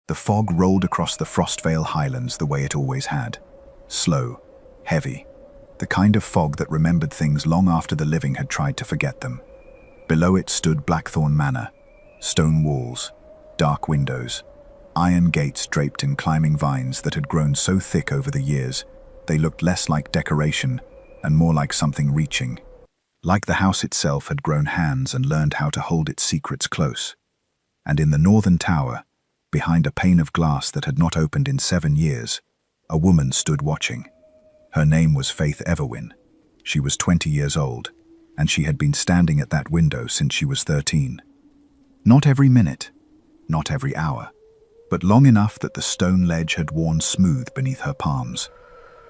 The fog rolled across the Frostvale Highlands the way it always had. Slow, heavy, the kind of fog that remembered things long after the living had tried to forget them. Below it stood Blackthorn Manor, stone walls, dark windows, iron gates draped in climbing vines that had grown so thick over the years, they looked less like decoration and more like something reaching. Like the house itself had grown hands and learned how to hold its secrets close. And in the northern tower, behind a pane of glass that had not opened in 7 years, a woman stood watching. Her name was Faith Everwin. She was 20 years old, and she had been standing at that window since she was 13. Not every minute, not every hour, but long enough that the stone ledge had worn smooth beneath her palms.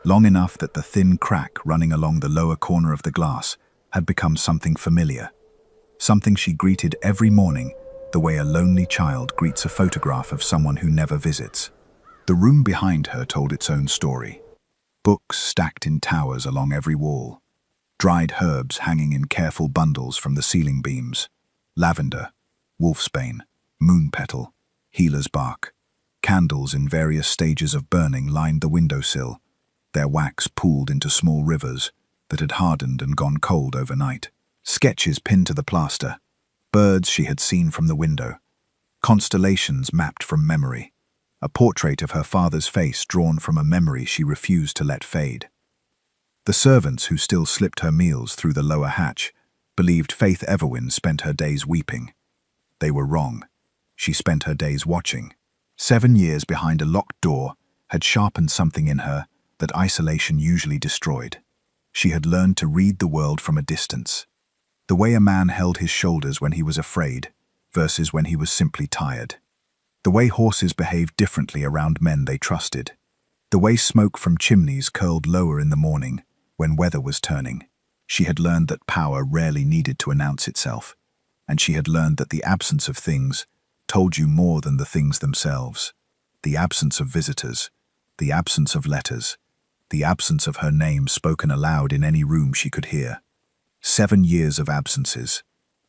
Long enough that the thin crack running along the lower corner of the glass had become something familiar. Something she greeted every morning the way a lonely child greets a photograph of someone who never visits. The room behind her told its own story. Books stacked in towers along every wall. Dried herbs hanging in careful bundles from the ceiling beams. Lavender, wolfsbane, moon petal, healer's bark. Candles in various stages of burning lined the windowsill, their wax pooled into small rivers that had hardened and gone cold overnight. Sketches pinned to the plaster, birds she had seen from the window, constellations mapped from memory, a portrait of her father's face drawn from a memory she refused to let fade. The servants who still slipped her meals through the lower hatch believed Faith Everwin spent her days weeping. They were wrong. She spent her days watching. 7 years behind a locked door had sharpened something in her that isolation usually destroyed. She had learned to read the world from a distance. The way a man held his shoulders when he was afraid versus when he was simply tired. The way horses behaved differently around men they trusted. The way smoke from chimneys curled lower in the morning when weather was turning. She had learned that power rarely needed to announce itself, and she had learned that the absence of things told you more than the things themselves. The absence of visitors, the absence of letters, the absence of her name spoken aloud in any room she could hear. 7 years of absences,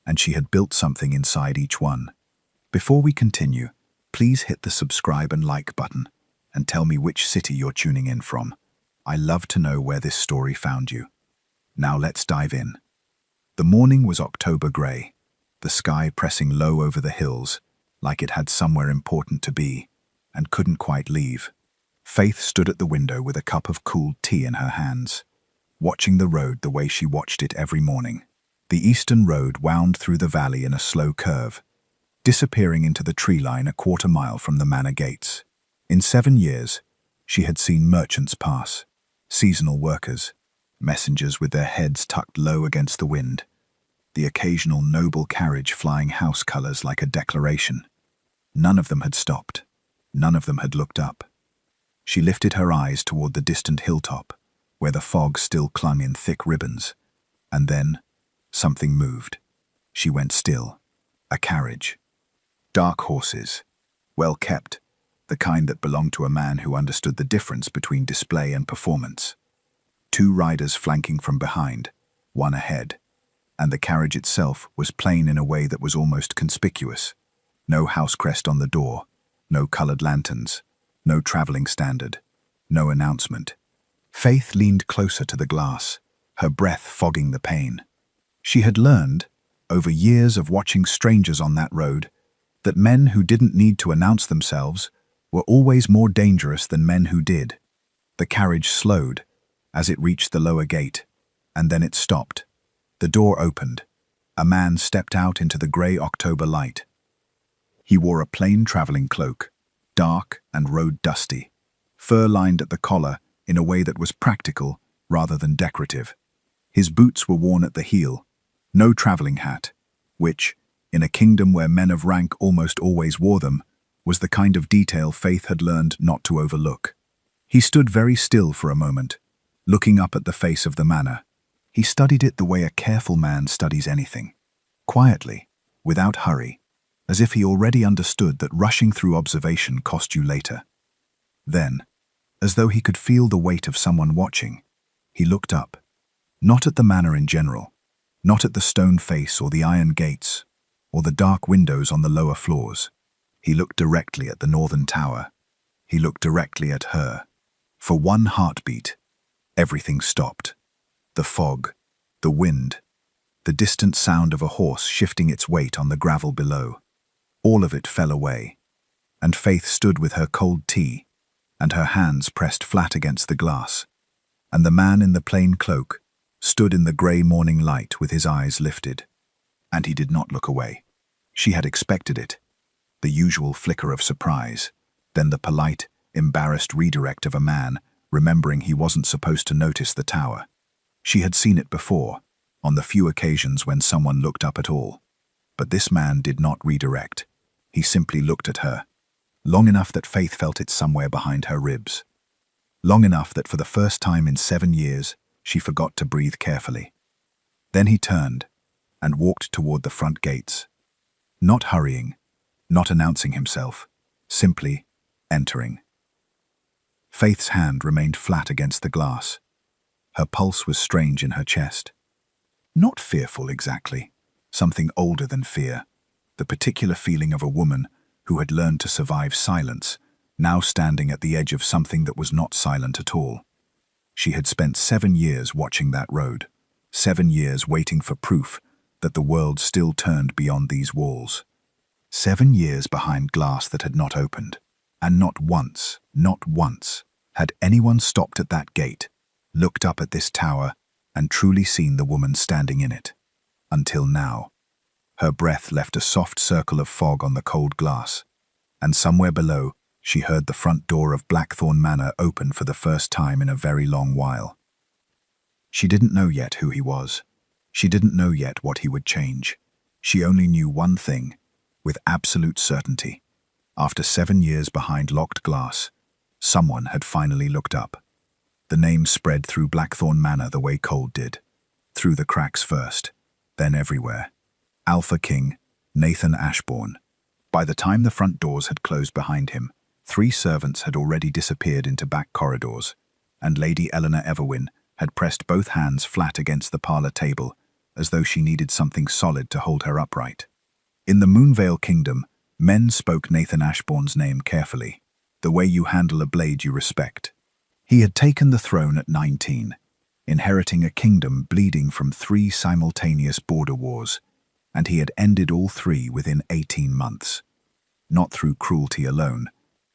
and she had built something inside each one. Before we continue, please hit the subscribe and like button and tell me which city you're tuning in from. I love to know where this story found you. Now let's dive in. The morning was October grey, the sky pressing low over the hills, like it had somewhere important to be, and couldn't quite leave. Faith stood at the window with a cup of cooled tea in her hands, watching the road the way she watched it every morning. The eastern road wound through the valley in a slow curve, disappearing into the tree line a quarter-mile from the manor gates. In 7 years, she had seen merchants pass, seasonal workers, messengers with their heads tucked low against the wind, the occasional noble carriage flying house colors like a declaration. None of them had stopped. None of them had looked up. She lifted her eyes toward the distant hilltop, where the fog still clung in thick ribbons. And then, something moved. She went still. A carriage. Dark horses. Well kept. The kind that belonged to a man who understood the difference between display and performance. 2 riders flanking from behind, one ahead. And the carriage itself was plain in a way that was almost conspicuous. No house crest on the door, no colored lanterns, no traveling standard, no announcement. Faith leaned closer to the glass, her breath fogging the pain. She had learned, over years of watching strangers on that road, that men who didn't need to announce themselves were always more dangerous than men who did. The carriage slowed as it reached the lower gate, and then it stopped. The door opened. A man stepped out into the grey October light. He wore a plain traveling cloak, dark and road-dusty, fur-lined at the collar in a way that was practical rather than decorative. His boots were worn at the heel, no traveling hat, which, in a kingdom where men of rank almost always wore them, was the kind of detail Faith had learned not to overlook. He stood very still for a moment, looking up at the face of the manor. He studied it the way a careful man studies anything, quietly, without hurry, as if he already understood that rushing through observation cost you later. Then, as though he could feel the weight of someone watching, he looked up, not at the manor in general, not at the stone face or the iron gates, or the dark windows on the lower floors. He looked directly at the northern tower. He looked directly at her. For one heartbeat, everything stopped. The fog, the wind, the distant sound of a horse shifting its weight on the gravel below. All of it fell away, and Faith stood with her cold tea, and her hands pressed flat against the glass. And the man in the plain cloak stood in the grey morning light with his eyes lifted. And he did not look away. She had expected it. The usual flicker of surprise, then the polite, embarrassed redirect of a man remembering he wasn't supposed to notice the tower. She had seen it before, on the few occasions when someone looked up at all. But this man did not redirect. He simply looked at her, long enough that Faith felt it somewhere behind her ribs. Long enough that for the first time in 7 years, she forgot to breathe carefully. Then he turned and walked toward the front gates. Not hurrying, not announcing himself, simply entering. Faith's hand remained flat against the glass. Her pulse was strange in her chest. Not fearful exactly, something older than fear, the particular feeling of a woman who had learned to survive silence, now standing at the edge of something that was not silent at all. She had spent 7 years watching that road, 7 years waiting for proof that the world still turned beyond these walls. 7 years behind glass that had not opened, and not once, had anyone stopped at that gate, looked up at this tower, and truly seen the woman standing in it. Until now. Her breath left a soft circle of fog on the cold glass, and somewhere below, she heard the front door of Blackthorn Manor open for the first time in a very long while. She didn't know yet who he was. She didn't know yet what he would change. She only knew one thing, with absolute certainty. After 7 years behind locked glass, someone had finally looked up. The name spread through Blackthorn Manor the way cold did. Through the cracks first, then everywhere. Alpha King, Nathan Ashbourne. By the time the front doors had closed behind him, 3 servants had already disappeared into back corridors, and Lady Eleanor Everwyn had pressed both hands flat against the parlour table, as though she needed something solid to hold her upright. In the Moonvale Kingdom, men spoke Nathan Ashbourne's name carefully, the way you handle a blade you respect. He had taken the throne at 19, inheriting a kingdom bleeding from 3 simultaneous border wars, and he had ended all 3 within 18 months. Not through cruelty alone,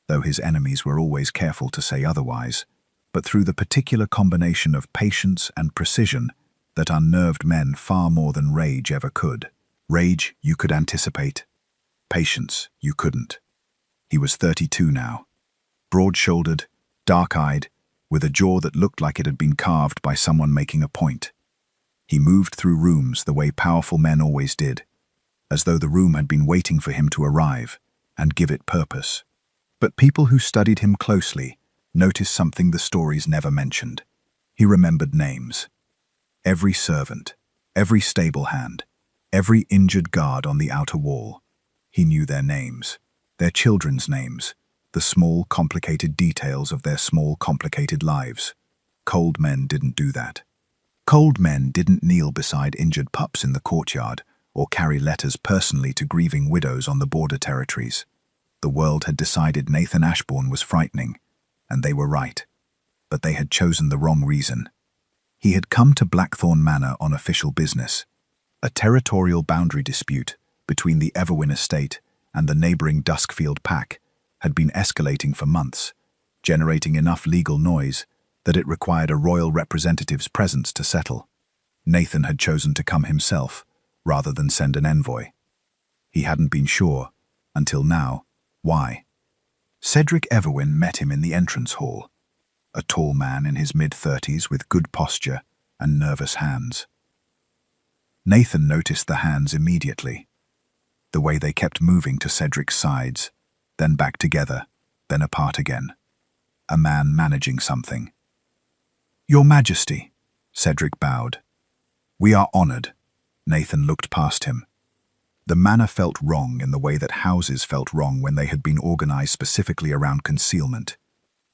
though his enemies were always careful to say otherwise, but through the particular combination of patience and precision that unnerved men far more than rage ever could. Rage you could anticipate. Patience you couldn't. He was 32 now, broad-shouldered, dark-eyed, with a jaw that looked like it had been carved by someone making a point. He moved through rooms the way powerful men always did, as though the room had been waiting for him to arrive and give it purpose. But people who studied him closely noticed something the stories never mentioned. He remembered names. Every servant, every stable hand, every injured guard on the outer wall. He knew their names, their children's names, the small, complicated details of their small, complicated lives. Cold men didn't do that. Cold men didn't kneel beside injured pups in the courtyard or carry letters personally to grieving widows on the border territories. The world had decided Nathan Ashbourne was frightening, and they were right. But they had chosen the wrong reason. He had come to Blackthorn Manor on official business. A territorial boundary dispute between the Everwyn estate and the neighbouring Duskfield pack had been escalating for months, generating enough legal noise that it required a royal representative's presence to settle. Nathan had chosen to come himself, rather than send an envoy. He hadn't been sure, until now, why. Cedric Everwyn met him in the entrance hall, a tall man in his mid-30s with good posture and nervous hands. Nathan noticed the hands immediately, the way they kept moving to Cedric's sides, then back together, then apart again. A man managing something. "Your Majesty," Cedric bowed. "We are honored." Nathan looked past him. The manor felt wrong in the way that houses felt wrong when they had been organized specifically around concealment.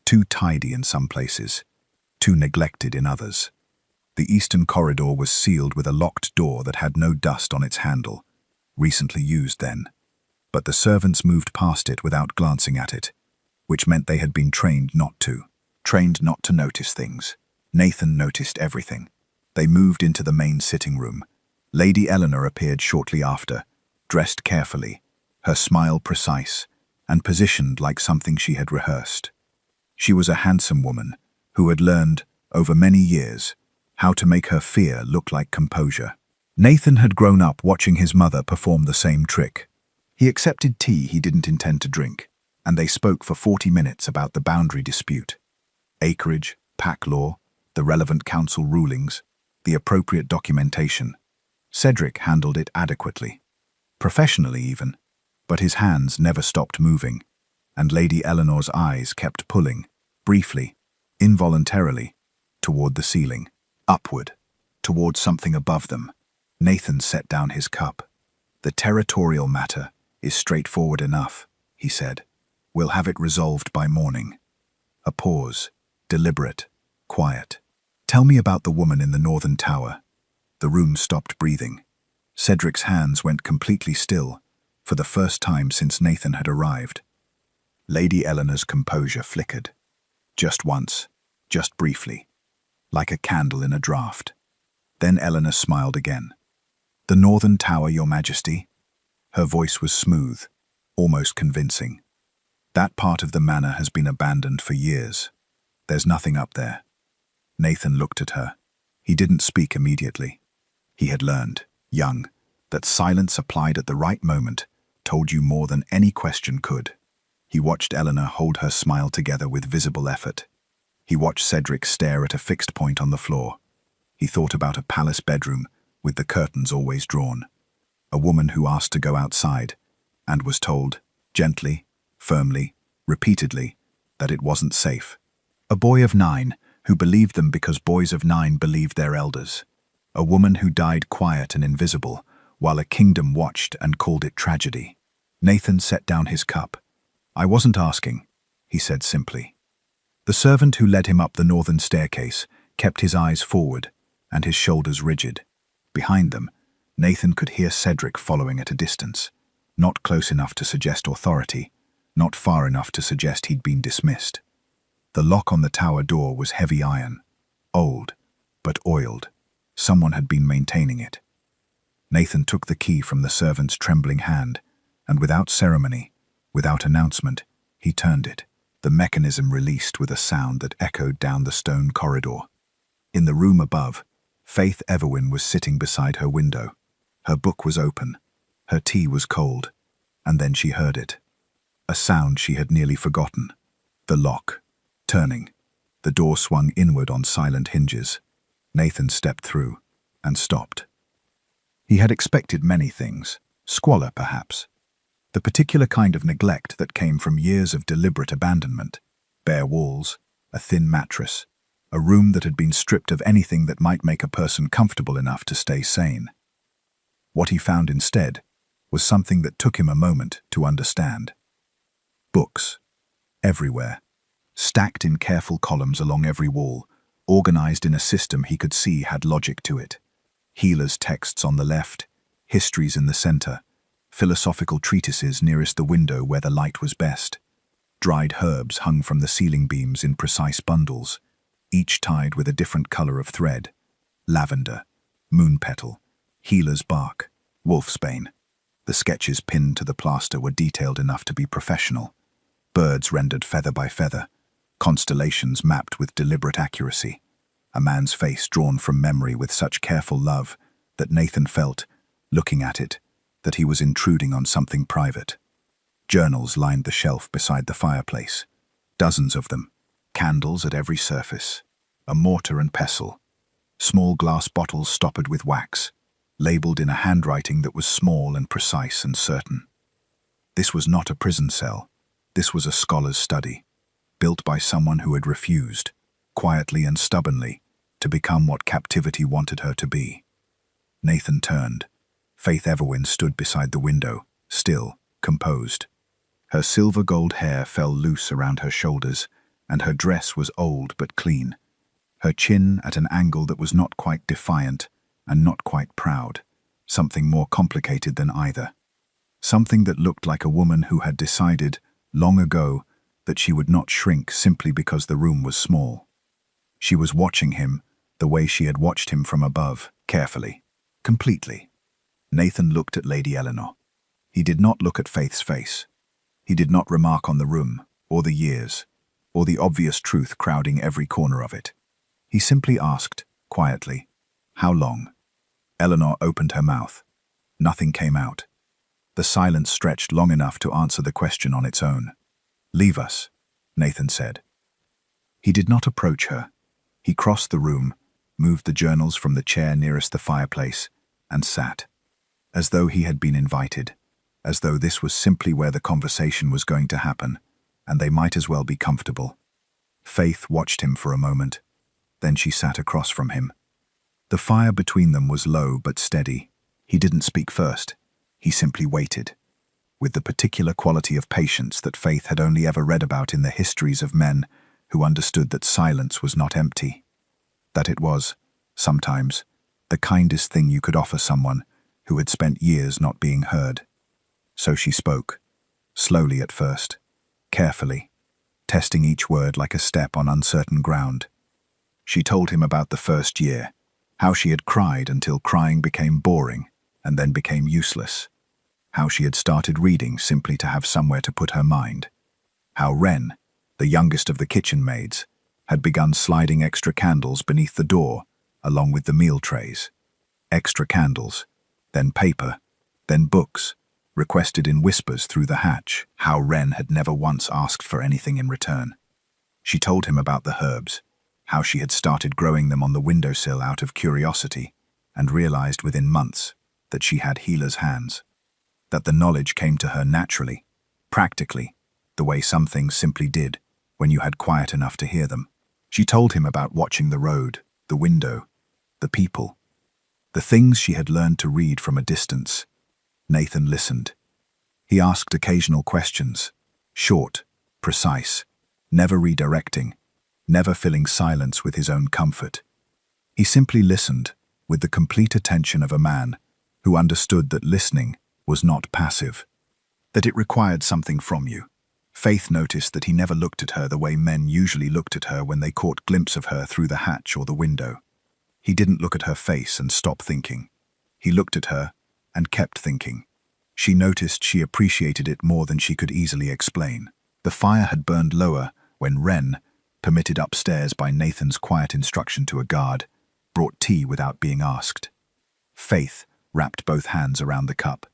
Too tidy in some places, too neglected in others. The eastern corridor was sealed with a locked door that had no dust on its handle, recently used then. but the servants moved past it without glancing at it, which meant they had been trained not to notice things. Nathan noticed everything. They moved into the main sitting room. Lady Eleanor appeared shortly after, dressed carefully, her smile precise, and positioned like something she had rehearsed. She was a handsome woman who had learned, over many years, how to make her fear look like composure. Nathan had grown up watching his mother perform the same trick. He accepted tea he didn't intend to drink, and they spoke for 40 minutes about the boundary dispute. Acreage, pack law, the relevant council rulings, the appropriate documentation. Cedric handled it adequately, professionally even, but his hands never stopped moving, and Lady Eleanor's eyes kept pulling, briefly, involuntarily, toward the ceiling, upward, toward something above them. Nathan set down his cup. "The territorial matter is straightforward enough," he said. "We'll have it resolved by morning." A pause, deliberate, quiet. "Tell me about the woman in the northern tower." The room stopped breathing. Cedric's hands went completely still, for the first time since Nathan had arrived. Lady Eleanor's composure flickered. Just once, just briefly, like a candle in a draught. Then Eleanor smiled again. "The northern tower, Your Majesty?" Her voice was smooth, almost convincing. "That part of the manor has been abandoned for years. There's nothing up there." Nathan looked at her. He didn't speak immediately. He had learned, young, that silence applied at the right moment told you more than any question could. He watched Eleanor hold her smile together with visible effort. He watched Cedric stare at a fixed point on the floor. He thought about a palace bedroom with the curtains always drawn. A woman who asked to go outside and was told, gently, firmly, repeatedly, that it wasn't safe. A boy of 9 who believed them because boys of 9 believed their elders. A woman who died quiet and invisible, while a kingdom watched and called it tragedy. Nathan set down his cup. "I wasn't asking," he said simply. The servant who led him up the northern staircase kept his eyes forward and his shoulders rigid. Behind them, Nathan could hear Cedric following at a distance, not close enough to suggest authority, not far enough to suggest he'd been dismissed. The lock on the tower door was heavy iron, old, but oiled. Someone had been maintaining it. Nathan took the key from the servant's trembling hand, and without ceremony, without announcement, he turned it. The mechanism released with a sound that echoed down the stone corridor. In the room above, Faith Everwin was sitting beside her window. Her book was open, her tea was cold, and then she heard it. A sound she had nearly forgotten. The lock, turning. The door swung inward on silent hinges. Nathan stepped through and stopped. He had expected many things, squalor perhaps. The particular kind of neglect that came from years of deliberate abandonment. Bare walls, a thin mattress, a room that had been stripped of anything that might make a person comfortable enough to stay sane. What he found instead was something that took him a moment to understand. Books. Everywhere. Stacked in careful columns along every wall, organized in a system he could see had logic to it. Healers' texts on the left, histories in the center, philosophical treatises nearest the window where the light was best. Dried herbs hung from the ceiling beams in precise bundles, each tied with a different color of thread. Lavender, moon petal, healer's bark, wolfsbane. The sketches pinned to the plaster were detailed enough to be professional. Birds rendered feather by feather, constellations mapped with deliberate accuracy. A man's face drawn from memory with such careful love that Nathan felt, looking at it, that he was intruding on something private. Journals lined the shelf beside the fireplace. Dozens of them, candles at every surface, a mortar and pestle, small glass bottles stoppered with wax, labeled in a handwriting that was small and precise and certain. This was not a prison cell. This was a scholar's study, built by someone who had refused, quietly and stubbornly, to become what captivity wanted her to be. Nathan turned. Faith Everwin stood beside the window, still, composed. Her silver gold hair fell loose around her shoulders, and her dress was old but clean. Her chin at an angle that was not quite defiant and not quite proud, something more complicated than either. Something that looked like a woman who had decided, long ago, that she would not shrink simply because the room was small. She was watching him the way she had watched him from above, carefully, completely. Nathan looked at Lady Eleanor. He did not look at Faith's face. He did not remark on the room, or the years, or the obvious truth crowding every corner of it. He simply asked, quietly, "How long?" Eleanor opened her mouth. Nothing came out. The silence stretched long enough to answer the question on its own. "Leave us," Nathan said. He did not approach her. He crossed the room, moved the journals from the chair nearest the fireplace, and sat, as though he had been invited, as though this was simply where the conversation was going to happen, and they might as well be comfortable. Faith watched him for a moment. Then she sat across from him. The fire between them was low but steady. He didn't speak first. He simply waited, with the particular quality of patience that Faith had only ever read about in the histories of men who understood that silence was not empty, that it was, sometimes, the kindest thing you could offer someone who had spent years not being heard. So she spoke, slowly at first, carefully, testing each word like a step on uncertain ground. She told him about the first year, how she had cried until crying became boring and then became useless, how she had started reading simply to have somewhere to put her mind, how Wren, the youngest of the kitchen maids, had begun sliding extra candles beneath the door along with the meal trays. Extra candles, then paper, then books, requested in whispers through the hatch, how Wren had never once asked for anything in return. She told him about the herbs, how she had started growing them on the windowsill out of curiosity and realized within months that she had healer's hands, that the knowledge came to her naturally, practically, the way some things simply did when you had quiet enough to hear them. She told him about watching the road, the window, the people, the things she had learned to read from a distance. Nathan listened. He asked occasional questions, short, precise, never redirecting, never filling silence with his own comfort. He simply listened with the complete attention of a man who understood that listening was not passive, that it required something from you. Faith noticed that he never looked at her the way men usually looked at her when they caught glimpse of her through the hatch or the window. He didn't look at her face and stop thinking. He looked at her and kept thinking. She noticed she appreciated it more than she could easily explain. The fire had burned lower when Wren, permitted upstairs by Nathan's quiet instruction to a guard, brought tea without being asked. Faith wrapped both hands around the cup.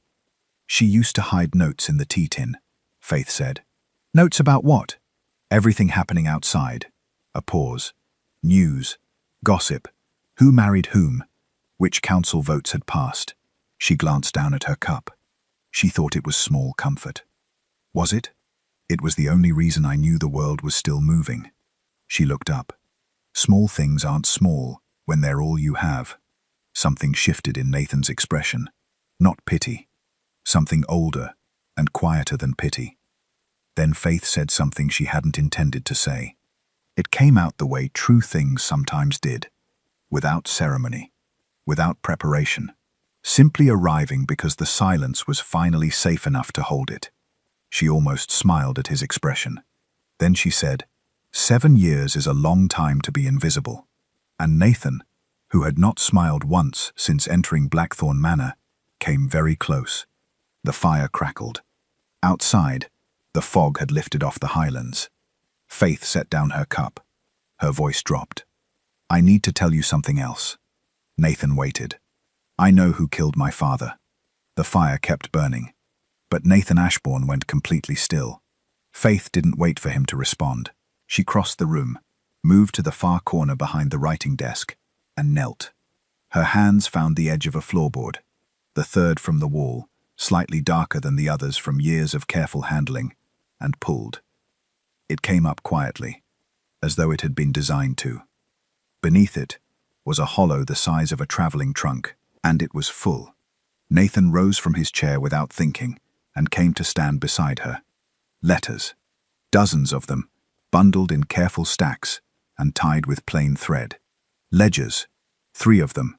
She used to hide notes in the tea tin, Faith said. Notes about what? Everything happening outside. A pause. News. Gossip. Who married whom? Which council votes had passed? She glanced down at her cup. She thought it was small comfort. Was it? It was the only reason I knew the world was still moving. She looked up. Small things aren't small when they're all you have. Something shifted in Nathan's expression. Not pity. Something older and quieter than pity. Then Faith said something she hadn't intended to say. It came out the way true things sometimes did, without ceremony, without preparation, simply arriving because the silence was finally safe enough to hold it. She almost smiled at his expression. Then she said, 7 years is a long time to be invisible. And Nathan, who had not smiled once since entering Blackthorn Manor, came very close. The fire crackled. Outside, the fog had lifted off the highlands. Faith set down her cup. Her voice dropped. I need to tell you something else. Nathan waited. I know who killed my father. The fire kept burning. But Nathan Ashbourne went completely still. Faith didn't wait for him to respond. She crossed the room, moved to the far corner behind the writing desk, and knelt. Her hands found the edge of a floorboard, the third from the wall, slightly darker than the others from years of careful handling, and pulled. It came up quietly, as though it had been designed to. Beneath it was a hollow the size of a traveling trunk, and it was full. Nathan rose from his chair without thinking and came to stand beside her. Letters, dozens of them, bundled in careful stacks and tied with plain thread. Ledgers, 3 of them,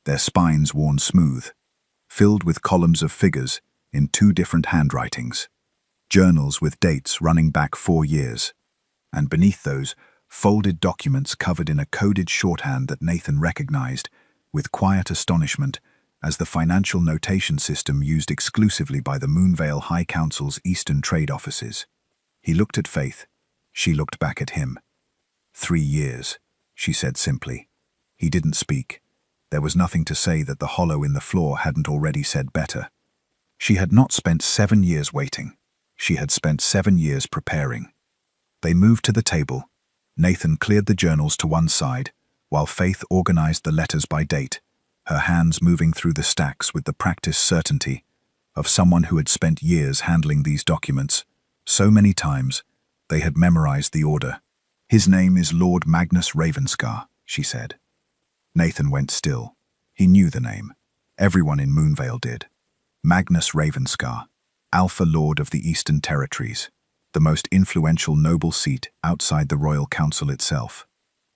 their spines worn smooth, filled with columns of figures in 2 different handwritings, journals with dates running back 4 years, and beneath those, folded documents covered in a coded shorthand that Nathan recognized, with quiet astonishment, as the financial notation system used exclusively by the Moonvale High Council's Eastern trade offices. He looked at Faith. She looked back at him. 3 years, she said simply. He didn't speak. There was nothing to say that the hollow in the floor hadn't already said better. She had not spent 7 years waiting. She had spent 7 years preparing. They moved to the table. Nathan cleared the journals to one side, while Faith organized the letters by date, her hands moving through the stacks with the practiced certainty of someone who had spent years handling these documents. So many times, they had memorized the order. "His name is Lord Magnus Ravenscar," she said. Nathan went still. He knew the name. Everyone in Moonvale did. Magnus Ravenscar, Alpha Lord of the Eastern Territories, the most influential noble seat outside the Royal Council itself.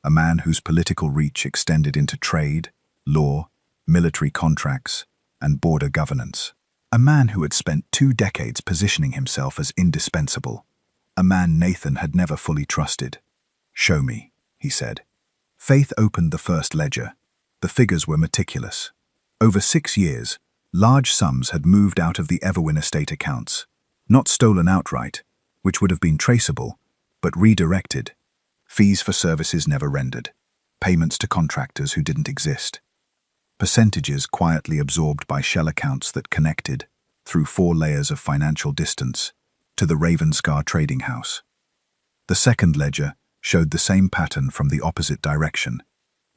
A man whose political reach extended into trade, law, military contracts, and border governance. A man who had spent 2 decades positioning himself as indispensable. A man Nathan had never fully trusted. "Show me," he said. Faith opened the first ledger. The figures were meticulous. Over 6 years, large sums had moved out of the Everwin estate accounts, not stolen outright, which would have been traceable, but redirected. Fees for services never rendered. Payments to contractors who didn't exist. Percentages quietly absorbed by shell accounts that connected, through 4 layers of financial distance, to the Ravenscar trading house. The second ledger showed the same pattern from the opposite direction.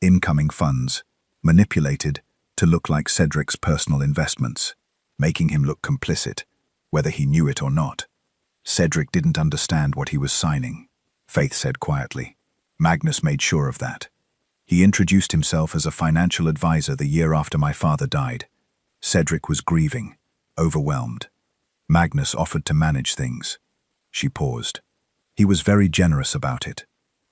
Incoming funds, manipulated to look like Cedric's personal investments, making him look complicit, whether he knew it or not. Cedric didn't understand what he was signing, Faith said quietly. Magnus made sure of that. He introduced himself as a financial advisor the year after my father died. Cedric was grieving, overwhelmed. Magnus offered to manage things. She paused. He was very generous about it.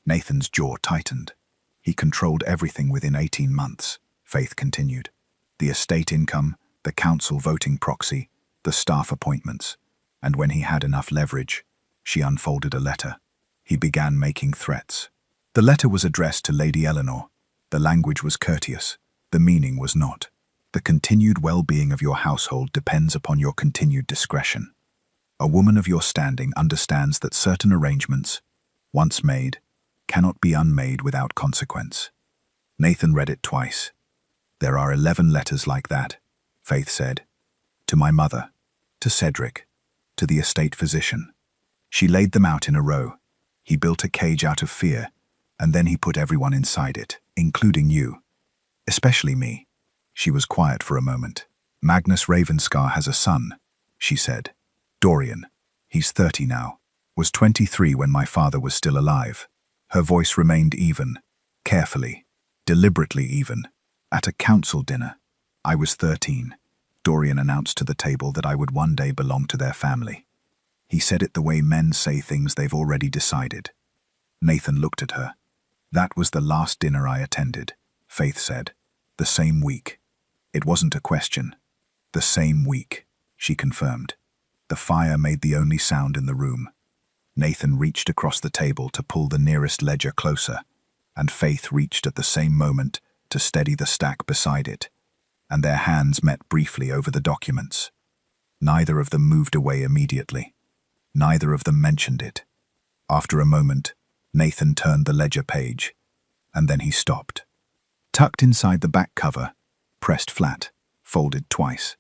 Nathan's jaw tightened. He controlled everything within 18 months, Faith continued. The estate income, the council voting proxy, the staff appointments. And when he had enough leverage, she unfolded a letter. He began making threats. The letter was addressed to Lady Eleanor. The language was courteous. The meaning was not. The continued well-being of your household depends upon your continued discretion. A woman of your standing understands that certain arrangements, once made, cannot be unmade without consequence. Nathan read it twice. There are 11 letters like that, Faith said. To my mother, to Cedric, to the estate physician. She laid them out in a row. He built a cage out of fear, and then he put everyone inside it, including you. Especially me. She was quiet for a moment. Magnus Ravenscar has a son, she said. Dorian. He's 30 now. Was 23 when my father was still alive. Her voice remained even, carefully, deliberately even. At a council dinner, I was 13. Dorian announced to the table that I would one day belong to their family. He said it the way men say things they've already decided. Nathan looked at her. That was the last dinner I attended, Faith said. The same week. It wasn't a question. The same week, she confirmed. The fire made the only sound in the room. Nathan reached across the table to pull the nearest ledger closer, and Faith reached at the same moment to steady the stack beside it, and their hands met briefly over the documents. Neither of them moved away immediately. Neither of them mentioned it. After a moment, Nathan turned the ledger page, and then he stopped. Tucked inside the back cover, pressed flat, folded twice,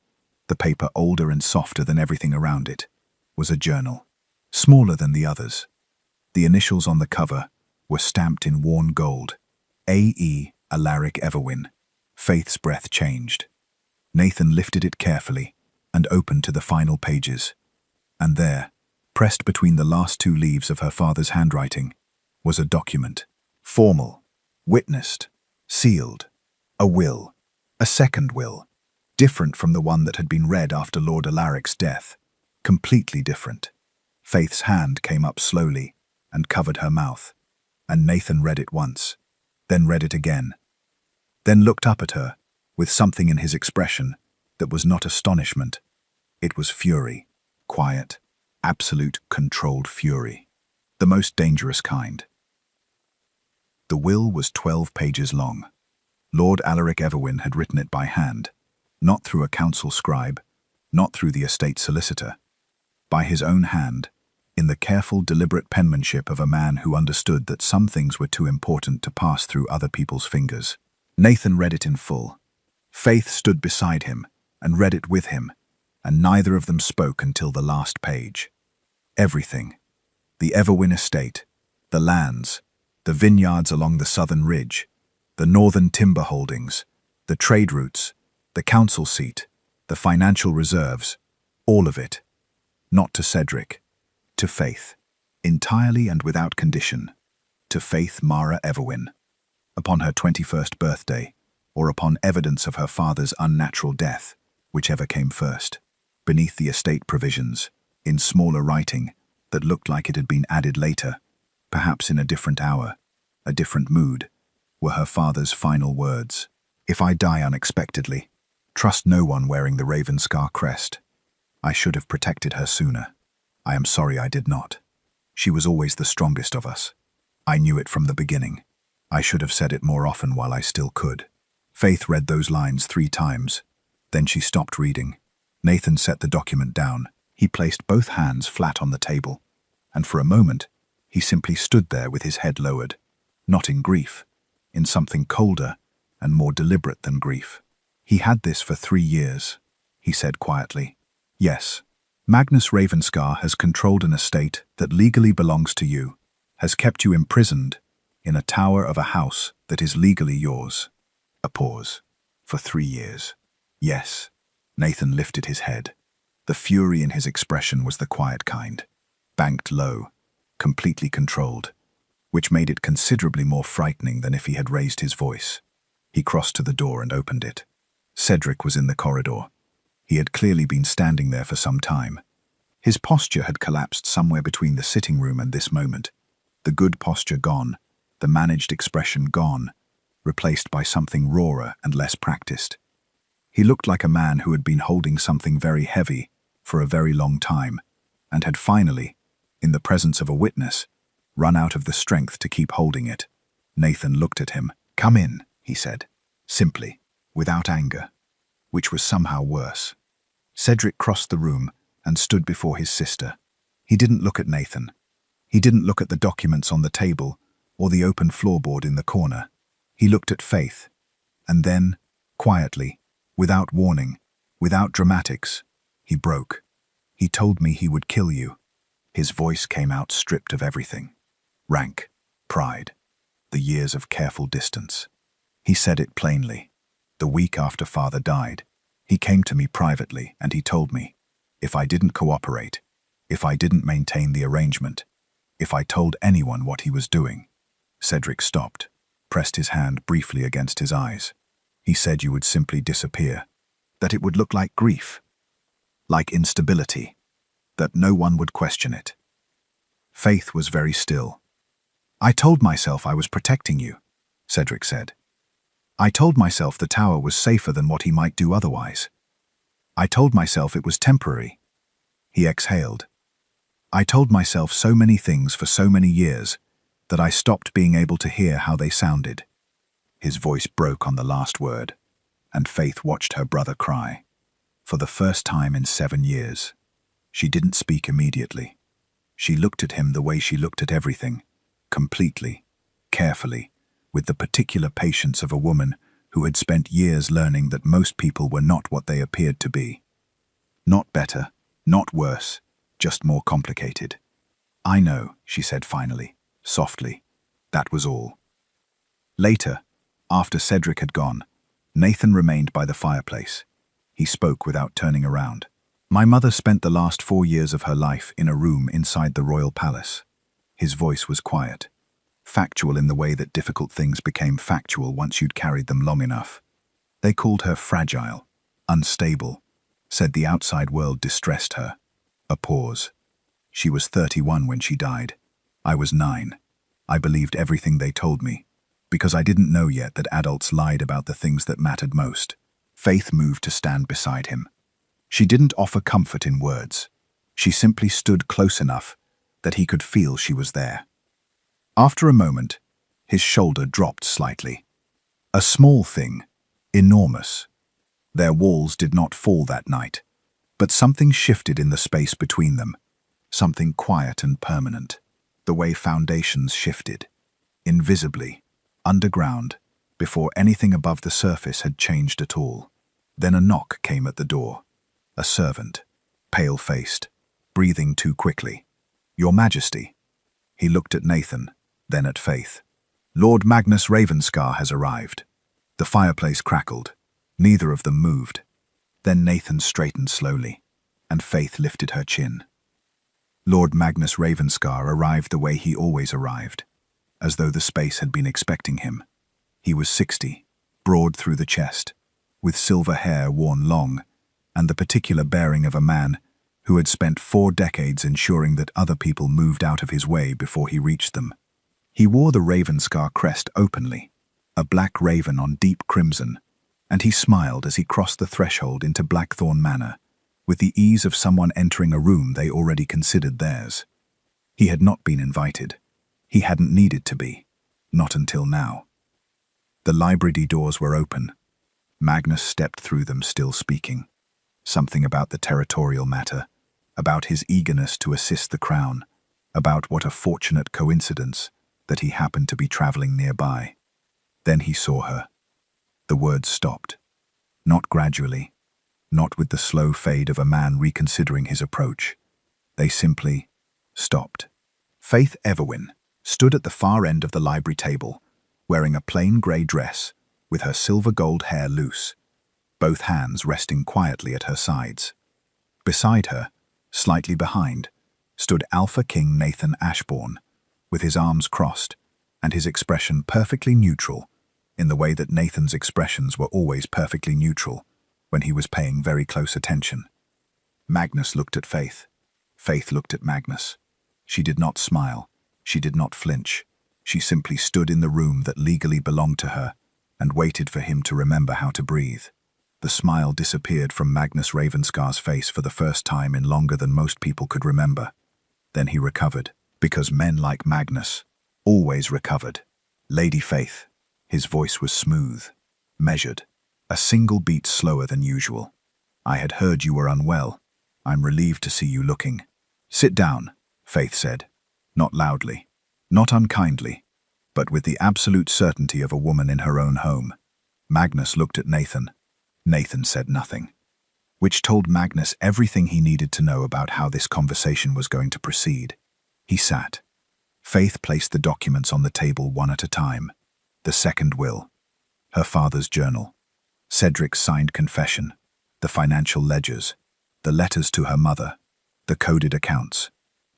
the paper older and softer than everything around it, was a journal, smaller than the others. The initials on the cover were stamped in worn gold. A.E. Alaric Everwin. Faith's breath changed. Nathan lifted it carefully and opened to the final pages. And there, pressed between the last 2 leaves of her father's handwriting, was a document. Formal, witnessed, sealed. A will. A second will. Different from the one that had been read after Lord Alaric's death. Completely different. Faith's hand came up slowly and covered her mouth, and Nathan read it once, then read it again, then looked up at her with something in his expression that was not astonishment. It was fury. Quiet, absolute, controlled fury. The most dangerous kind. The will was 12 pages long. Lord Alaric Everwyn had written it by hand, not through a council scribe, not through the estate solicitor. By his own hand, in the careful, deliberate penmanship of a man who understood that some things were too important to pass through other people's fingers. Nathan read it in full. Faith stood beside him and read it with him, and neither of them spoke until the last page. Everything. The Everwyn estate, the lands, the vineyards along the southern ridge, the northern timber holdings, the trade routes, the council seat, the financial reserves, all of it. Not to Cedric, to Faith, entirely and without condition, to Faith Mara Everwyn. Upon her 21st birthday, or upon evidence of her father's unnatural death, whichever came first, beneath the estate provisions, in smaller writing that looked like it had been added later, perhaps in a different hour, a different mood, were her father's final words. If I die unexpectedly, trust no one wearing the Ravenscar crest. I should have protected her sooner. I am sorry I did not. She was always the strongest of us. I knew it from the beginning. I should have said it more often while I still could. Faith read those lines 3 times. Then she stopped reading. Nathan set the document down. He placed both hands flat on the table, and for a moment, he simply stood there with his head lowered, not in grief, in something colder and more deliberate than grief. He had this for 3 years, he said quietly. Yes, Magnus Ravenscar has controlled an estate that legally belongs to you, has kept you imprisoned in a tower of a house that is legally yours. A pause. For 3 years. Yes. Nathan lifted his head. The fury in his expression was the quiet kind, banked low, completely controlled, which made it considerably more frightening than if he had raised his voice. He crossed to the door and opened it. Cedric was in the corridor. He had clearly been standing there for some time. His posture had collapsed somewhere between the sitting room and this moment. The good posture gone, the managed expression gone, replaced by something rawer and less practiced. He looked like a man who had been holding something very heavy for a very long time, and had finally, in the presence of a witness, run out of the strength to keep holding it. Nathan looked at him. "Come in," he said, simply, without anger, which was somehow worse. Cedric crossed the room and stood before his sister. He didn't look at Nathan. He didn't look at the documents on the table or the open floorboard in the corner. He looked at Faith, and then, quietly, without warning, without dramatics, he broke. "He told me he would kill you." His voice came out stripped of everything. Rank, pride, the years of careful distance. He said it plainly. The week after Father died, he came to me privately and he told me, if I didn't cooperate, if I didn't maintain the arrangement, if I told anyone what he was doing. Cedric stopped, pressed his hand briefly against his eyes. He said you would simply disappear, that it would look like grief, like instability, that no one would question it. Faith was very still. "I told myself I was protecting you," Cedric said. "I told myself the tower was safer than what he might do otherwise. I told myself it was temporary." He exhaled. "I told myself so many things for so many years that I stopped being able to hear how they sounded." His voice broke on the last word, and Faith watched her brother cry. For the first time in 7 years, she didn't speak immediately. She looked at him the way she looked at everything, completely, carefully, with the particular patience of a woman who had spent years learning that most people were not what they appeared to be. Not better, not worse, just more complicated. "I know," she said finally, softly. That was all. Later, after Cedric had gone, Nathan remained by the fireplace. He spoke without turning around. "My mother spent the last 4 years of her life in a room inside the royal palace." His voice was quiet, factual in the way that difficult things became factual once you'd carried them long enough. "They called her fragile, unstable, said the outside world distressed her." A pause. "She was 31 when she died. I was 9. I believed everything they told me, because I didn't know yet that adults lied about the things that mattered most." Faith moved to stand beside him. She didn't offer comfort in words. She simply stood close enough that he could feel she was there. After a moment, his shoulder dropped slightly. A small thing, enormous. Their walls did not fall that night, but something shifted in the space between them, something quiet and permanent, the way foundations shifted, invisibly, underground, before anything above the surface had changed at all. Then a knock came at the door. A servant, pale-faced, breathing too quickly. "Your Majesty." He looked at Nathan, then at Faith. "Lord Magnus Ravenscar has arrived." The fireplace crackled. Neither of them moved. Then Nathan straightened slowly, and Faith lifted her chin. Lord Magnus Ravenscar arrived the way he always arrived, as though the space had been expecting him. He was 60, broad through the chest, with silver hair worn long, and the particular bearing of a man who had spent 4 decades ensuring that other people moved out of his way before he reached them. He wore the Ravenscar crest openly, a black raven on deep crimson, and he smiled as he crossed the threshold into Blackthorn Manor, with the ease of someone entering a room they already considered theirs. He had not been invited. He hadn't needed to be. Not until now. The library doors were open. Magnus stepped through them, still speaking. Something about the territorial matter, about his eagerness to assist the crown, about what a fortunate coincidence that he happened to be traveling nearby. Then he saw her. The words stopped. Not gradually, not with the slow fade of a man reconsidering his approach. They simply stopped. Faith Everwin stood at the far end of the library table, wearing a plain grey dress, with her silver gold hair loose, both hands resting quietly at her sides. Beside her, slightly behind, stood Alpha King Nathan Ashbourne, with his arms crossed and his expression perfectly neutral, in the way that Nathan's expressions were always perfectly neutral when he was paying very close attention. Magnus looked at Faith. Faith looked at Magnus. She did not smile. She did not flinch. She simply stood in the room that legally belonged to her and waited for him to remember how to breathe. The smile disappeared from Magnus Ravenscar's face for the first time in longer than most people could remember. Then he recovered, because men like Magnus always recovered. "Lady Faith." His voice was smooth, measured, a single beat slower than usual. "I had heard you were unwell. I'm relieved to see you looking." "Sit down," Faith said. Not loudly, not unkindly, but with the absolute certainty of a woman in her own home. Magnus looked at Nathan. Nathan said nothing, which told Magnus everything he needed to know about how this conversation was going to proceed. He sat. Faith placed the documents on the table one at a time. The second will, her father's journal, Cedric's signed confession, the financial ledgers, the letters to her mother, the coded accounts,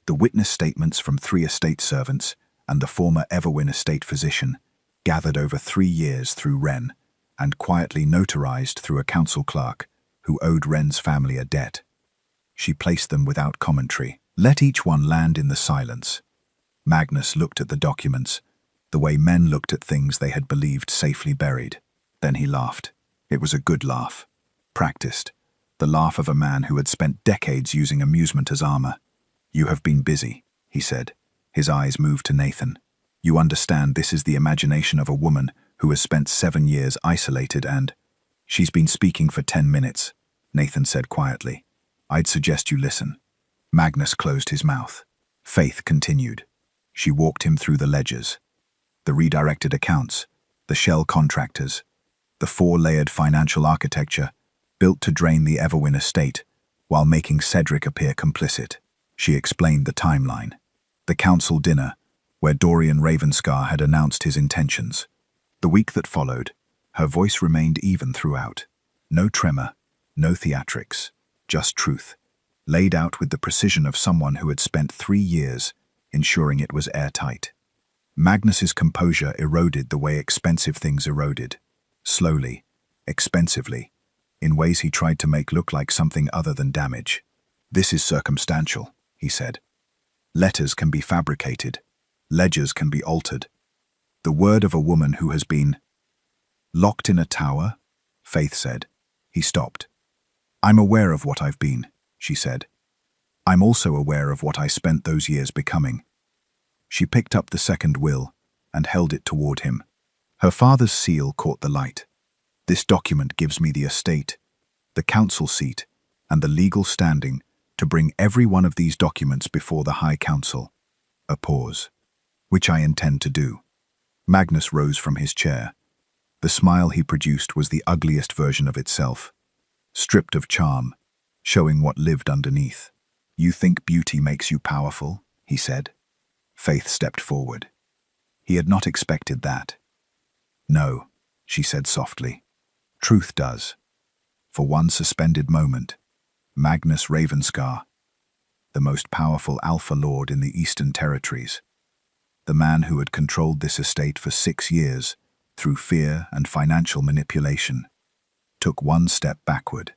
the witness statements from 3 estate servants and the former Everwin estate physician, gathered over 3 years through Wren, and quietly notarized through a council clerk who owed Wren's family a debt. She placed them without commentary. Let each one land in the silence. Magnus looked at the documents, the way men looked at things they had believed safely buried. Then he laughed. It was a good laugh. Practiced. The laugh of a man who had spent decades using amusement as armor. "You have been busy," he said. His eyes moved to Nathan. "You understand this is the imagination of a woman who has spent 7 years isolated and—" "She's been speaking for 10 minutes, Nathan said quietly. "I'd suggest you listen." Magnus closed his mouth. Faith continued. She walked him through the ledgers, the redirected accounts, the shell contractors, the 4-layered financial architecture built to drain the Everwin estate while making Cedric appear complicit. She explained the timeline. The council dinner, where Dorian Ravenscar had announced his intentions. The week that followed, her voice remained even throughout. No tremor, no theatrics, just truth, laid out with the precision of someone who had spent 3 years ensuring it was airtight. Magnus's composure eroded the way expensive things eroded. Slowly, expensively, in ways he tried to make look like something other than damage. "This is circumstantial," he said. "Letters can be fabricated. Ledgers can be altered. The word of a woman who has been—" "Locked in a tower?" Faith said. He stopped. "I'm aware of what I've been," she said. "I'm also aware of what I spent those years becoming." She picked up the second will and held it toward him. Her father's seal caught the light. "This document gives me the estate, the council seat, and the legal standing to bring every one of these documents before the High Council." A pause. "Which I intend to do." Magnus rose from his chair. The smile he produced was the ugliest version of itself, stripped of charm, showing what lived underneath. "You think beauty makes you powerful?" he said. Faith stepped forward. He had not expected that. "No," she said softly. "Truth does." For one suspended moment, Magnus Ravenscar, the most powerful Alpha Lord in the Eastern Territories, the man who had controlled this estate for 6 years through fear and financial manipulation, took one step backward.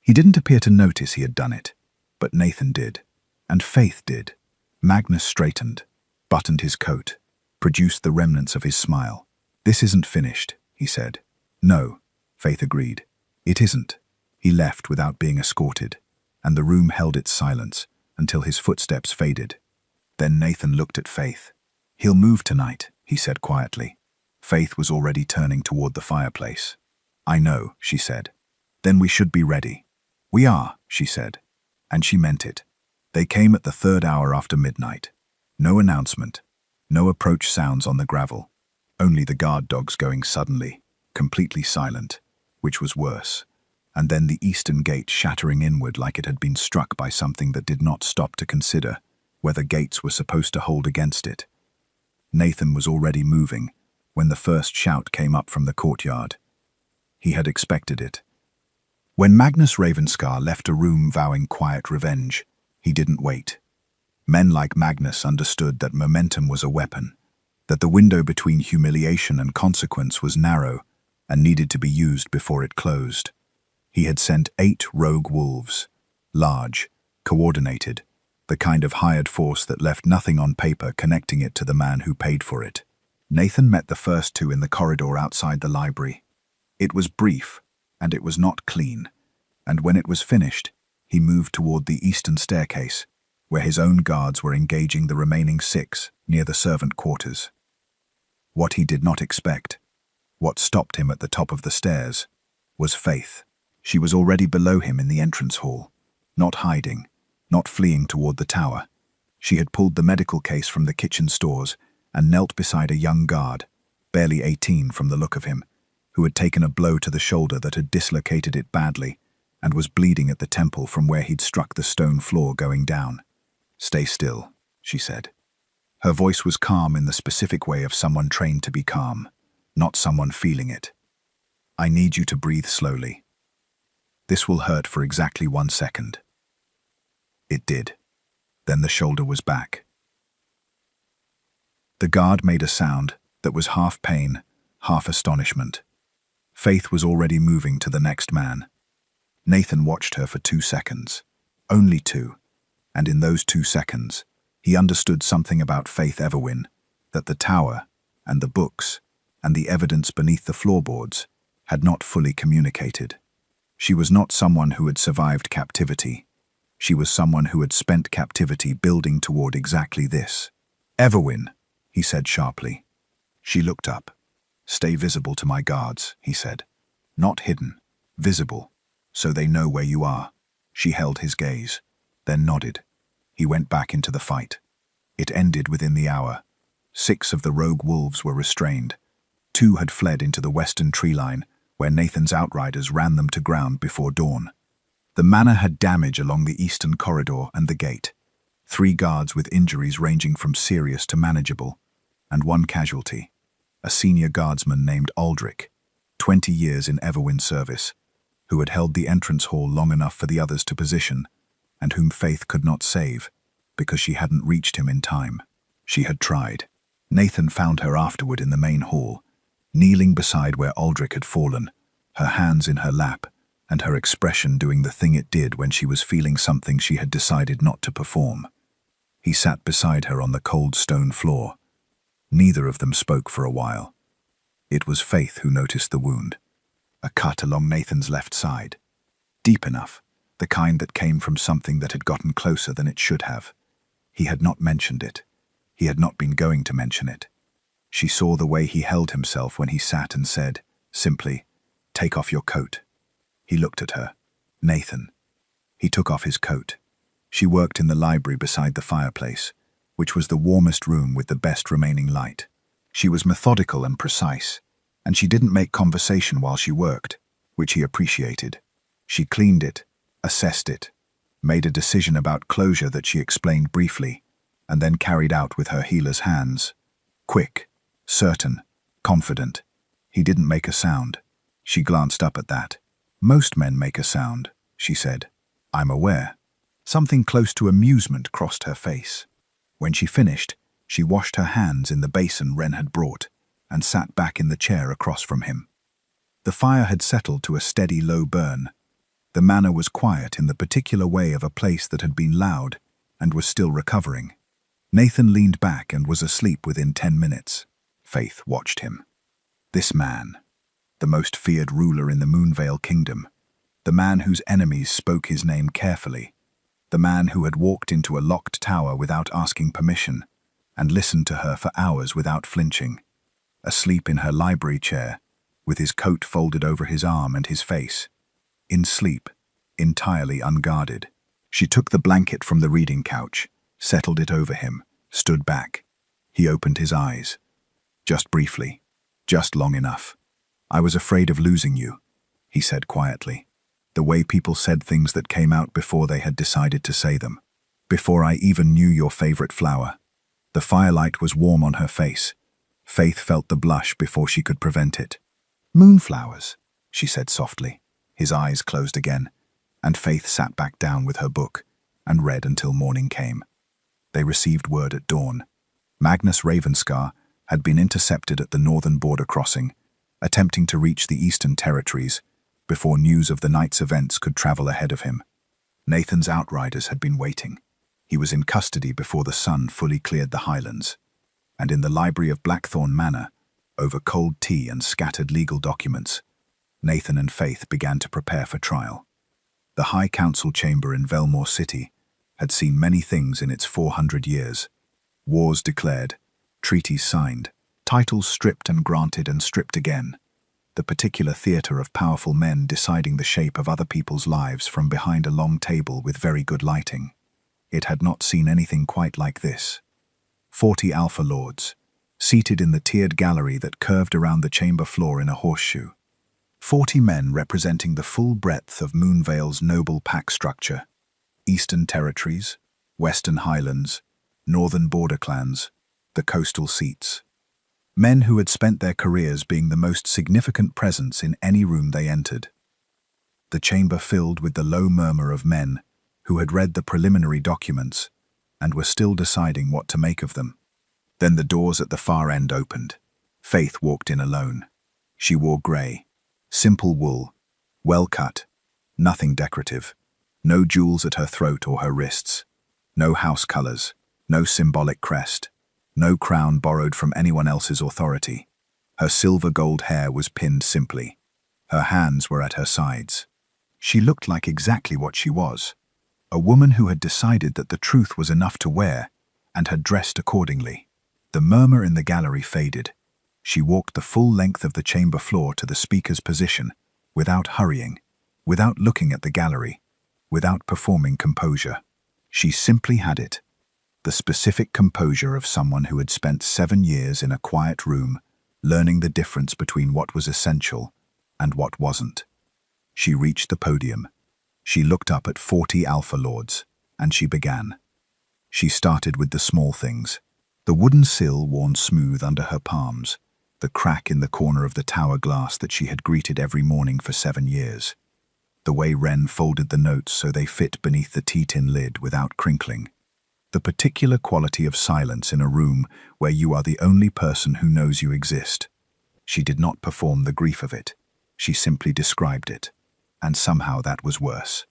He didn't appear to notice he had done it, but Nathan did, and Faith did. Magnus straightened, buttoned his coat, produced the remnants of his smile. "This isn't finished," he said. "No," Faith agreed. "It isn't." He left without being escorted, and the room held its silence until his footsteps faded. Then Nathan looked at Faith. "He'll move tonight," he said quietly. Faith was already turning toward the fireplace. "I know," she said. "Then we should be ready." "We are," she said. And she meant it. They came at the 3rd hour after midnight. No announcement, no approach sounds on the gravel, only the guard dogs going suddenly, completely silent, which was worse, and then the eastern gate shattering inward like it had been struck by something that did not stop to consider whether gates were supposed to hold against it. Nathan was already moving when the first shout came up from the courtyard. He had expected it. When Magnus Ravenscar left a room vowing quiet revenge, he didn't wait. Men like Magnus understood that momentum was a weapon, that the window between humiliation and consequence was narrow and needed to be used before it closed. He had sent 8 rogue wolves, large, coordinated, the kind of hired force that left nothing on paper connecting it to the man who paid for it. Nathan met the first 2 in the corridor outside the library. It was brief, and it was not clean, and when it was finished, he moved toward the eastern staircase, where his own guards were engaging the remaining 6 near the servant quarters. What he did not expect, what stopped him at the top of the stairs, was Faith. She was already below him in the entrance hall, not hiding, not fleeing toward the tower. She had pulled the medical case from the kitchen stores and knelt beside a young guard, barely 18 from the look of him, who had taken a blow to the shoulder that had dislocated it badly and was bleeding at the temple from where he'd struck the stone floor going down. "Stay still," she said. Her voice was calm in the specific way of someone trained to be calm, not someone feeling it. "I need you to breathe slowly. This will hurt for exactly 1 second." It did. Then the shoulder was back. The guard made a sound that was half pain, half astonishment. Faith was already moving to the next man. Nathan watched her for 2 seconds. Only 2. And in those 2 seconds, he understood something about Faith Everwin, that the tower, and the books, and the evidence beneath the floorboards had not fully communicated. She was not someone who had survived captivity. She was someone who had spent captivity building toward exactly this. "Everwin," he said sharply. She looked up. "Stay visible to my guards," he said. "Not hidden, visible, so they know where you are." She held his gaze, then nodded. He went back into the fight. It ended within the hour. 6 of the rogue wolves were restrained. 2 had fled into the western tree line, where Nathan's outriders ran them to ground before dawn. The manor had damage along the eastern corridor and the gate. 3 guards with injuries ranging from serious to manageable, and 1 casualty, a senior guardsman named Aldrich, 20 years in Everwin service, who had held the entrance hall long enough for the others to position, and whom Faith could not save because she hadn't reached him in time. She had tried. Nathan found her afterward in the main hall, kneeling beside where Aldrich had fallen, her hands in her lap, and her expression doing the thing it did when she was feeling something she had decided not to perform. He sat beside her on the cold stone floor. Neither of them spoke for a while. It was Faith who noticed the wound, a cut along Nathan's left side, deep enough the kind that came from something that had gotten closer than it should have. He had not mentioned it. He had not been going to mention it. She saw the way he held himself when he sat and said, simply, "Take off your coat." He looked at her. Nathan. He took off his coat. She worked in the library beside the fireplace, which was the warmest room with the best remaining light. She was methodical and precise, and she didn't make conversation while she worked, which he appreciated. She cleaned it, assessed it, made a decision about closure that she explained briefly, and then carried out with her healer's hands. Quick, certain, confident. He didn't make a sound. She glanced up at that. "Most men make a sound," she said. "I'm aware." Something close to amusement crossed her face. When she finished, she washed her hands in the basin Ren had brought and sat back in the chair across from him. The fire had settled to a steady low burn. The manor was quiet in the particular way of a place that had been loud and was still recovering. Nathan leaned back and was asleep within 10 minutes. Faith watched him. This man, the most feared ruler in the Moonvale Kingdom, the man whose enemies spoke his name carefully, the man who had walked into a locked tower without asking permission and listened to her for hours without flinching, asleep in her library chair, with his coat folded over his arm and his face, in sleep, entirely unguarded. She took the blanket from the reading couch, settled it over him, stood back. He opened his eyes. Just briefly, just long enough. "I was afraid of losing you," he said quietly. "The way people said things that came out before they had decided to say them. Before I even knew your favorite flower." The firelight was warm on her face. Faith felt the blush before she could prevent it. "Moonflowers," she said softly. His eyes closed again, and Faith sat back down with her book and read until morning came. They received word at dawn. Magnus Ravenscar had been intercepted at the northern border crossing, attempting to reach the eastern territories before news of the night's events could travel ahead of him. Nathan's outriders had been waiting. He was in custody before the sun fully cleared the highlands, and in the library of Blackthorn Manor, over cold tea and scattered legal documents, Nathan and Faith began to prepare for trial. The High Council chamber in Velmore City had seen many things in its 400 years. Wars declared, treaties signed, titles stripped and stripped again. The particular theatre of powerful men deciding the shape of other people's lives from behind a long table with very good lighting. It had not seen anything quite like this. 40 Alpha Lords, seated in the tiered gallery that curved around the chamber floor in a horseshoe. 40 men representing the full breadth of Moonvale's noble pack structure. Eastern Territories, Western Highlands, Northern Border Clans, the coastal seats. Men who had spent their careers being the most significant presence in any room they entered. The chamber filled with the low murmur of men who had read the preliminary documents and were still deciding what to make of them. Then the doors at the far end opened. Faith walked in alone. She wore grey, simple wool, well cut, nothing decorative, no jewels at her throat or her wrists, no house colours, no symbolic crest, no crown borrowed from anyone else's authority. Her silver gold hair was pinned simply. Her hands were at her sides. She looked like exactly what she was, a woman who had decided that the truth was enough to wear and had dressed accordingly. The murmur in the gallery faded. She walked the full length of the chamber floor to the speaker's position, without hurrying, without looking at the gallery, without performing composure. She simply had it. The specific composure of someone who had spent 7 years in a quiet room, learning the difference between what was essential and what wasn't. She reached the podium. She looked up at 40 Alpha Lords, and she began. She started with the small things. The wooden sill worn smooth under her palms, the crack in the corner of the tower glass that she had greeted every morning for 7 years. The way Wren folded the notes so they fit beneath the tea-tin lid without crinkling. The particular quality of silence in a room where you are the only person who knows you exist. She did not perform the grief of it. She simply described it. And somehow that was worse.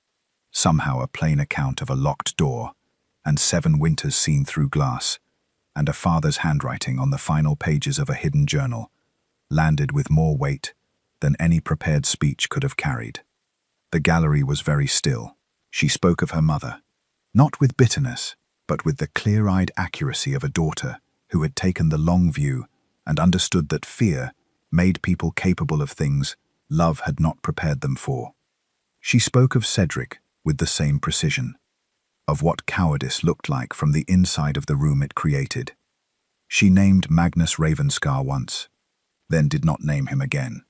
Somehow a plain account of a locked door, and 7 winters seen through glass, and a father's handwriting on the final pages of a hidden journal, landed with more weight than any prepared speech could have carried. The gallery was very still. She spoke of her mother, not with bitterness, but with the clear-eyed accuracy of a daughter who had taken the long view and understood that fear made people capable of things love had not prepared them for. She spoke of Cedric with the same precision, of what cowardice looked like from the inside of the room it created. She named Magnus Ravenscar once, then did not name him again,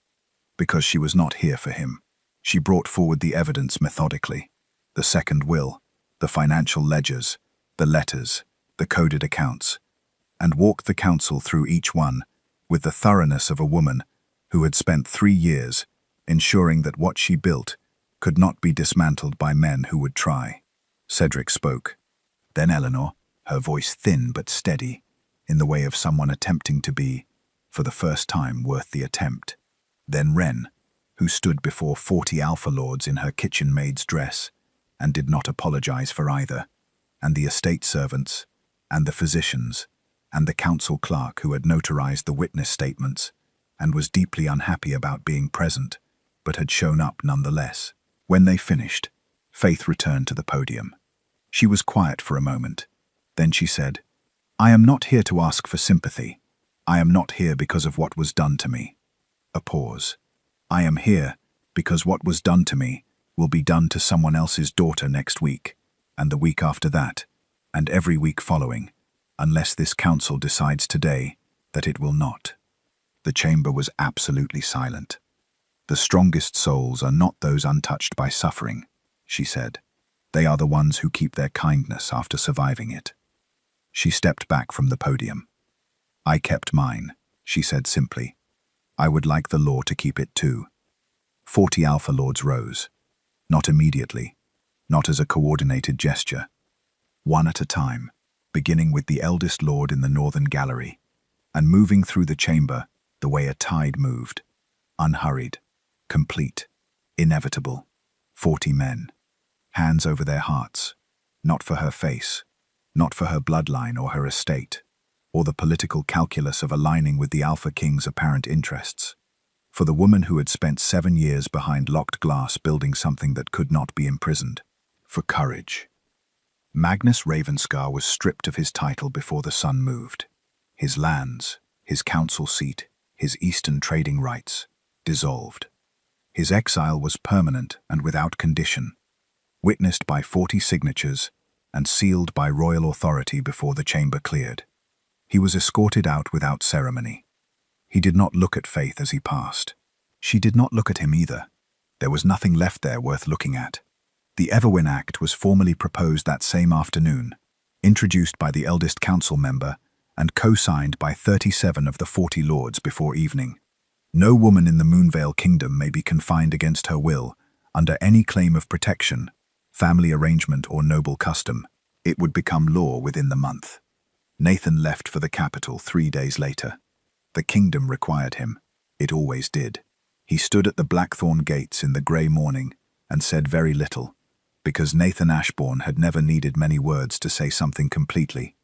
because she was not here for him. She brought forward the evidence methodically, the second will, the financial ledgers, the letters, the coded accounts, and walked the council through each one with the thoroughness of a woman who had spent 3 years ensuring that what she built could not be dismantled by men who would try. Cedric spoke. Then Eleanor, her voice thin but steady, in the way of someone attempting to be, for the first time, worth the attempt. Then Wren, who stood before 40 Alpha Lords in her kitchen maid's dress, and did not apologize for either, and the estate servants, and the physicians, and the council clerk who had notarized the witness statements, and was deeply unhappy about being present, but had shown up nonetheless. When they finished, Faith returned to the podium. She was quiet for a moment. Then she said, "I am not here to ask for sympathy. I am not here because of what was done to me." A pause. "I am here because what was done to me will be done to someone else's daughter next week, and the week after that, and every week following, unless this council decides today that it will not." The chamber was absolutely silent. "The strongest souls are not those untouched by suffering," she said. "They are the ones who keep their kindness after surviving it." She stepped back from the podium. "I kept mine," she said simply. "I would like the law to keep it too." 40 Alpha Lords rose. Not immediately, not as a coordinated gesture. One at a time, beginning with the eldest lord in the northern gallery, and moving through the chamber the way a tide moved. Unhurried, complete, inevitable. 40 men. Hands over their hearts. Not for her face, not for her bloodline or her estate, or the political calculus of aligning with the Alpha King's apparent interests. For the woman who had spent 7 years behind locked glass building something that could not be imprisoned. For courage. Magnus Ravenscar was stripped of his title before the sun moved. His lands, his council seat, his eastern trading rights, dissolved. His exile was permanent and without condition, witnessed by 40 signatures and sealed by royal authority before the chamber cleared. He was escorted out without ceremony. He did not look at Faith as he passed. She did not look at him either. There was nothing left there worth looking at. The Everwin Act was formally proposed that same afternoon, introduced by the eldest council member and co-signed by 37 of the 40 lords before evening. No woman in the Moonvale Kingdom may be confined against her will, under any claim of protection, family arrangement or noble custom. It would become law within the month. Nathan left for the capital 3 days later. The kingdom required him. It always did. He stood at the Blackthorn gates in the grey morning and said very little, because Nathan Ashbourne had never needed many words to say something completely,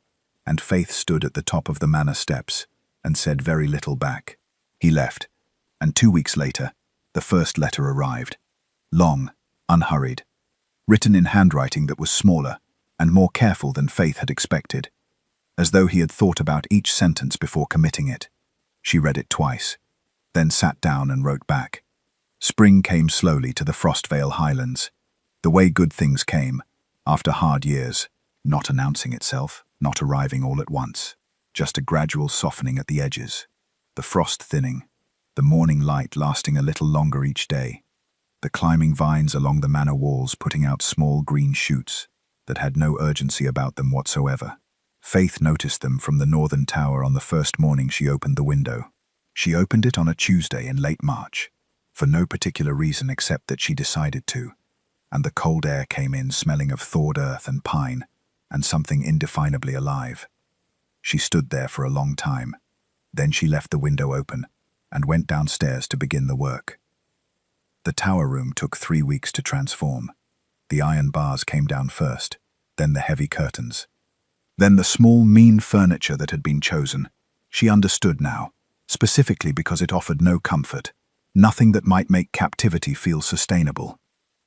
and Faith stood at the top of the manor steps and said very little back. He left, and 2 weeks later, the first letter arrived. Long, unhurried, written in handwriting that was smaller and more careful than Faith had expected, as though he had thought about each sentence before committing it. She read it twice, then sat down and wrote back. Spring came slowly to the Frostvale Highlands, the way good things came, after hard years, not announcing itself, not arriving all at once, just a gradual softening at the edges, the frost thinning, the morning light lasting a little longer each day, the climbing vines along the manor walls putting out small green shoots that had no urgency about them whatsoever. Faith noticed them from the northern tower on the first morning she opened the window. She opened it on a Tuesday in late March, for no particular reason except that she decided to, and the cold air came in smelling of thawed earth and pine, and something indefinably alive. She stood there for a long time. Then she left the window open and went downstairs to begin the work. The tower room took 3 weeks to transform. The iron bars came down first, then the heavy curtains. Then the small, mean furniture that had been chosen. She understood now, specifically because it offered no comfort, nothing that might make captivity feel sustainable.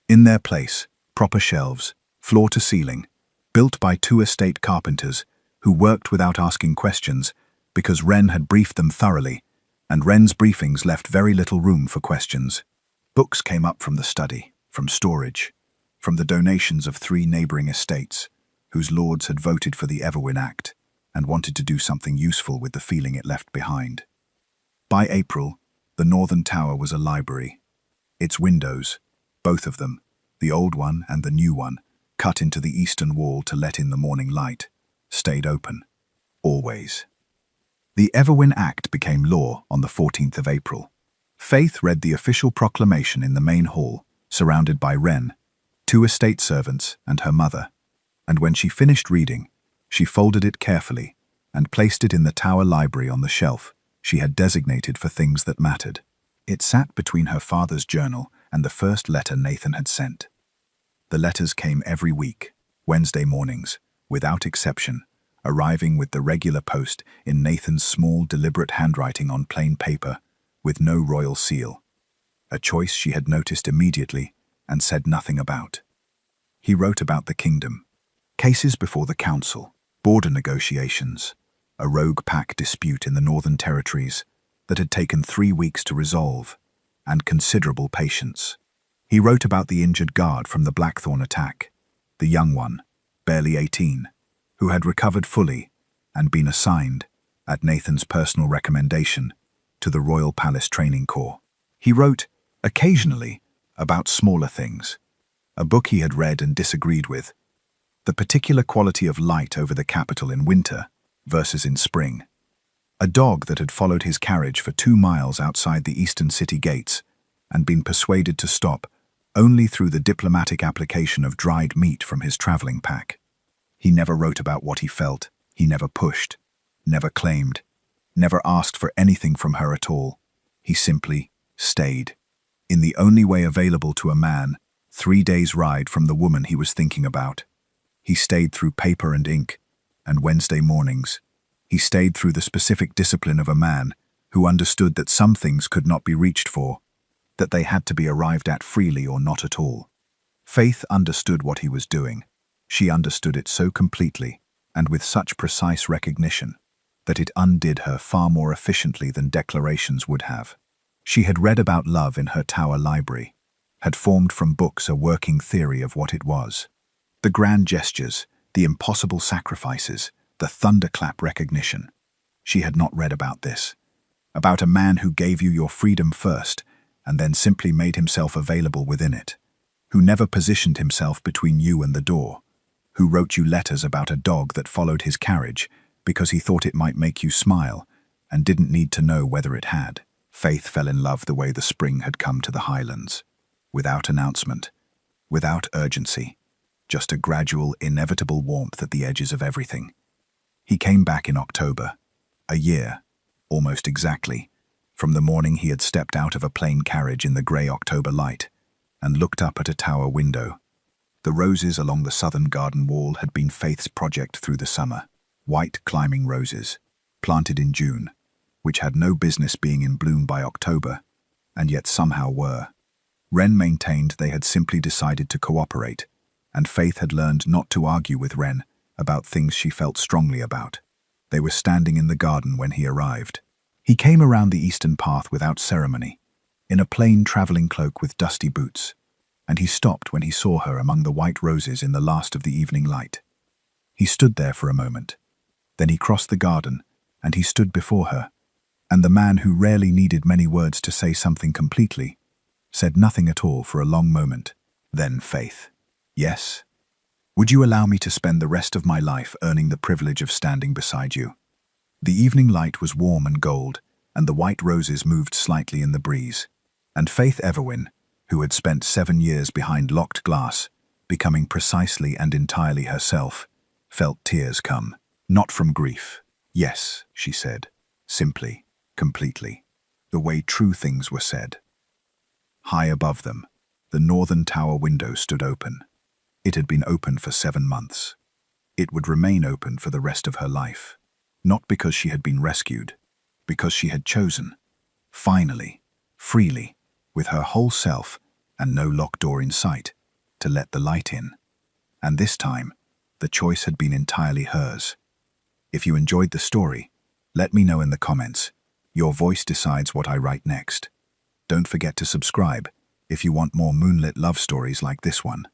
In their place, proper shelves, floor to ceiling, built by two estate carpenters who worked without asking questions because Wren had briefed them thoroughly, and Wren's briefings left very little room for questions. Books came up from the study, from storage, from the donations of 3 neighbouring estates, whose lords had voted for the Everwin Act and wanted to do something useful with the feeling it left behind. By April, the northern tower was a library. Its windows, both of them, the old one and the new one, cut into the eastern wall to let in the morning light, stayed open. Always. The Everwin Act became law on the 14th of April. Faith read the official proclamation in the main hall, surrounded by Wren, 2 estate servants, and her mother. And when she finished reading, she folded it carefully and placed it in the tower library on the shelf she had designated for things that mattered. It sat between her father's journal and the first letter Nathan had sent. The letters came every week, Wednesday mornings, without exception, arriving with the regular post in Nathan's small, deliberate handwriting on plain paper, with no royal seal. A choice she had noticed immediately and said nothing about. He wrote about the kingdom, cases before the council, border negotiations, a rogue pack dispute in the Northern Territories that had taken 3 weeks to resolve, and considerable patience. He wrote about the injured guard from the Blackthorn attack, the young one, barely 18, who had recovered fully and been assigned, at Nathan's personal recommendation, to the Royal Palace Training Corps. He wrote, occasionally, about smaller things, a book he had read and disagreed with, the particular quality of light over the capital in winter versus in spring, a dog that had followed his carriage for 2 miles outside the eastern city gates and been persuaded to stop only through the diplomatic application of dried meat from his traveling pack. He never wrote about what he felt, he never pushed, never claimed, never asked for anything from her at all. He simply stayed, in the only way available to a man, 3 days' ride from the woman he was thinking about. He stayed through paper and ink, and Wednesday mornings. He stayed through the specific discipline of a man who understood that some things could not be reached for, that they had to be arrived at freely or not at all. Faith understood what he was doing. She understood it so completely, and with such precise recognition, that it undid her far more efficiently than declarations would have. She had read about love in her tower library, had formed from books a working theory of what it was. The grand gestures, the impossible sacrifices, the thunderclap recognition. She had not read about this. About a man who gave you your freedom first, and then simply made himself available within it, who never positioned himself between you and the door, who wrote you letters about a dog that followed his carriage because he thought it might make you smile and didn't need to know whether it had. Faith fell in love the way the spring had come to the Highlands, without announcement, without urgency, just a gradual, inevitable warmth at the edges of everything. He came back in October, a year, almost exactly, from the morning he had stepped out of a plain carriage in the grey October light and looked up at a tower window. The roses along the southern garden wall had been Faith's project through the summer, white climbing roses, planted in June, which had no business being in bloom by October, and yet somehow were. Wren maintained they had simply decided to cooperate, and Faith had learned not to argue with Wren about things she felt strongly about. They were standing in the garden when he arrived. He came around the eastern path without ceremony, in a plain travelling cloak with dusty boots, and he stopped when he saw her among the white roses in the last of the evening light. He stood there for a moment. Then he crossed the garden, and he stood before her, and the man who rarely needed many words to say something completely said nothing at all for a long moment. Then Faith. Yes. Would you allow me to spend the rest of my life earning the privilege of standing beside you? The evening light was warm and gold, and the white roses moved slightly in the breeze. And Faith Everwin, who had spent 7 years behind locked glass, becoming precisely and entirely herself, felt tears come, not from grief. Yes, she said, simply, completely, the way true things were said. High above them, the northern tower window stood open. It had been open for 7 months. It would remain open for the rest of her life, not because she had been rescued, because she had chosen, finally, freely, with her whole self and no locked door in sight, to let the light in. And this time, the choice had been entirely hers. If you enjoyed the story, let me know in the comments. Your voice decides what I write next. Don't forget to subscribe if you want more moonlit love stories like this one.